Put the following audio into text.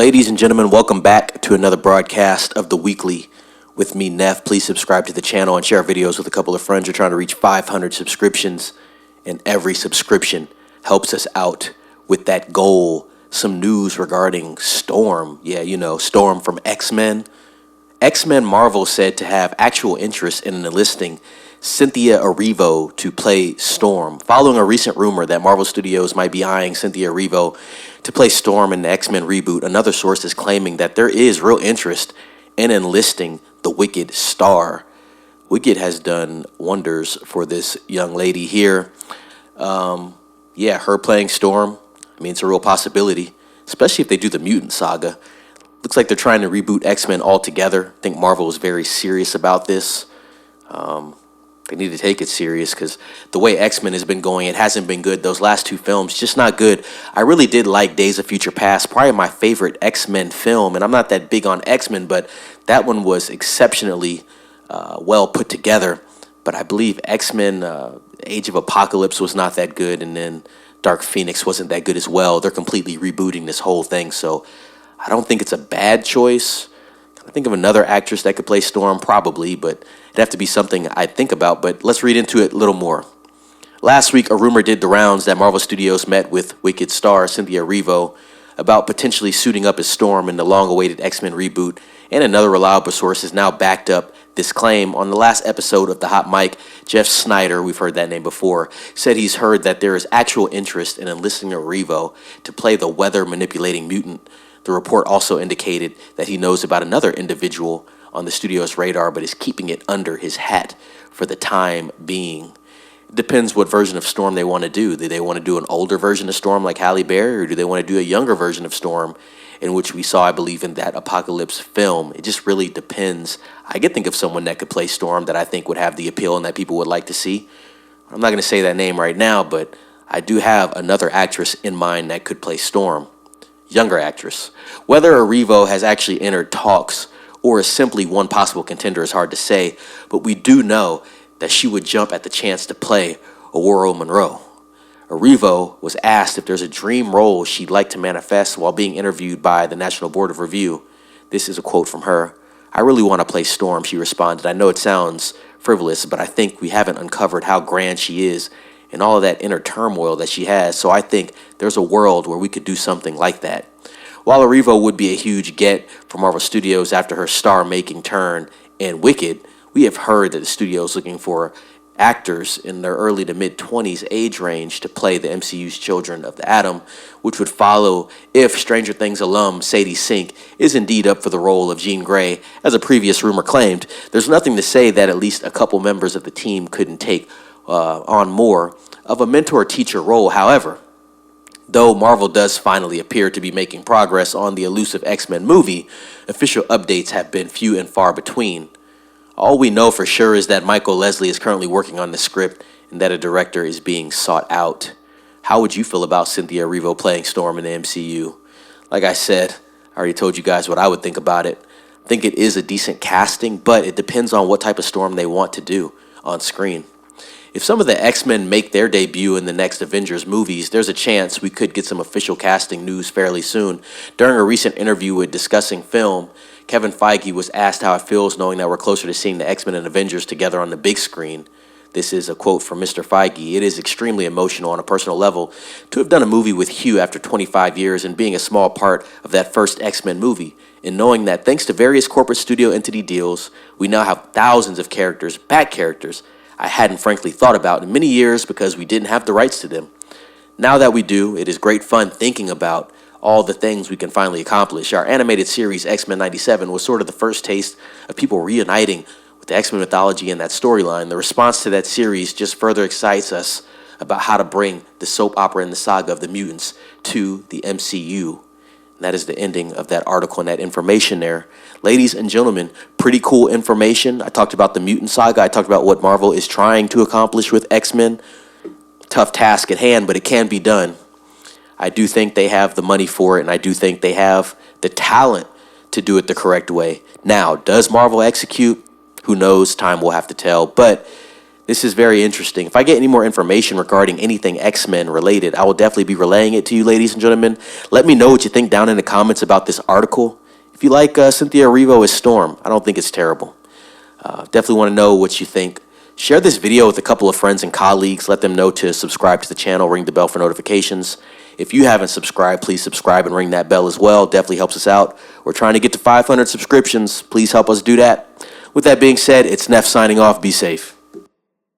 Ladies and gentlemen, welcome back to another broadcast of The Weekly with me, Neff. Please subscribe to the channel and share videos with a couple of friends. We're trying to reach 500 subscriptions, and every subscription helps us out with that goal. Some news regarding Storm. Yeah, you know, Storm from X-Men. X-Men Marvel said to have actual interest in enlisting Cynthia Erivo to play Storm, following a recent rumor that Marvel Studios might be eyeing Cynthia Erivo to play Storm in the X-Men reboot. Another source is claiming that there is real interest in enlisting the Wicked star. Wicked has done wonders for this young lady here. Yeah, her playing Storm, I mean, it's a real possibility, especially if they do the Mutant Saga. Looks like they're trying to reboot X-Men altogether. I think Marvel is very serious about this. They need to take it serious because the way X-Men has been going, it hasn't been good. Those last two films, just not good. I really did like Days of Future Past, probably my favorite X-Men film. And I'm not that big on X-Men, but that one was exceptionally well put together. But I believe X-Men Age of Apocalypse was not that good. And then Dark Phoenix wasn't that good as well. They're completely rebooting this whole thing. So I don't think it's a bad choice. I think of another actress that could play Storm, probably, but it'd have to be something I'd think about. But let's read into it a little more. Last week, a rumor did the rounds that Marvel Studios met with Wicked star Cynthia Erivo about potentially suiting up as Storm in the long-awaited X-Men reboot, and another reliable source has now backed up this claim. On the last episode of The Hot Mic, Jeff Snyder, we've heard that name before, said he's heard that there is actual interest in enlisting Erivo to play the weather-manipulating mutant. The report also indicated that he knows about another individual on the studio's radar, but is keeping it under his hat for the time being. It depends what version of Storm they want to do. Do they want to do an older version of Storm like Halle Berry, or do they want to do a younger version of Storm, in which we saw, I believe, in that Apocalypse film? It just really depends. I could think of someone that could play Storm that I think would have the appeal and that people would like to see. I'm not going to say that name right now, but I do have another actress in mind that could play Storm. Younger actress. Whether Erivo has actually entered talks or is simply one possible contender is hard to say, but we do know that she would jump at the chance to play Ororo Munroe. Erivo was asked if there's a dream role she'd like to manifest while being interviewed by the National Board of Review. This is a quote from her. "I really want to play Storm," she responded. "I know it sounds frivolous, but I think we haven't uncovered how grand she is and all of that inner turmoil that she has, so I think there's a world where we could do something like that." While Erivo would be a huge get for Marvel Studios after her star-making turn in Wicked, we have heard that the studio is looking for actors in their early to mid-20s age range to play the MCU's Children of the Atom, which would follow if Stranger Things alum Sadie Sink is indeed up for the role of Jean Grey, as a previous rumor claimed. There's nothing to say that at least a couple members of the team couldn't take on more of a mentor-teacher role. However, though Marvel does finally appear to be making progress on the elusive X-Men movie, official updates have been few and far between. All we know for sure is that Michael Leslie is currently working on the script and that a director is being sought out. How would you feel about Cynthia Erivo playing Storm in the MCU? Like I said, I already told you guys what I would think about it. I think it is a decent casting, but it depends on what type of Storm they want to do on screen. If some of the X-Men make their debut in the next Avengers movies, there's a chance we could get some official casting news fairly soon. During a recent interview with Discussing Film, Kevin Feige was asked how it feels knowing that we're closer to seeing the X-Men and Avengers together on the big screen. This is a quote from Mr. Feige. "It is extremely emotional on a personal level to have done a movie with Hugh after 25 years and being a small part of that first X-Men movie, and knowing that thanks to various corporate studio entity deals, we now have thousands of characters, back characters, I hadn't frankly thought about in many years because we didn't have the rights to them. Now that we do, it is great fun thinking about all the things we can finally accomplish. Our animated series X-Men 97 was sort of the first taste of people reuniting with the X-Men mythology and that storyline. The response to that series just further excites us about how to bring the soap opera and the saga of the mutants to the MCU." And that is the ending of that article and that information there. Ladies and gentlemen, pretty cool information. I talked about the mutant saga. I talked about what Marvel is trying to accomplish with X-Men. Tough task at hand, but it can be done. I do think they have the money for it, and I do think they have the talent to do it the correct way. Now, does Marvel execute? Who knows? Time will have to tell. But This is very interesting. If I get any more information regarding anything X-Men related, I will definitely be relaying it to you, ladies and gentlemen. Let me know what you think down in the comments about this article. If you like Cynthia Erivo as Storm, I don't think it's terrible. Definitely want to know what you think. Share this video with a couple of friends and colleagues. Let them know to subscribe to the channel, ring the bell for notifications. If you haven't subscribed, please subscribe and ring that bell as well. Definitely helps us out. We're trying to get to 500 subscriptions. Please help us do that. With that being said, it's Neff signing off. Be safe.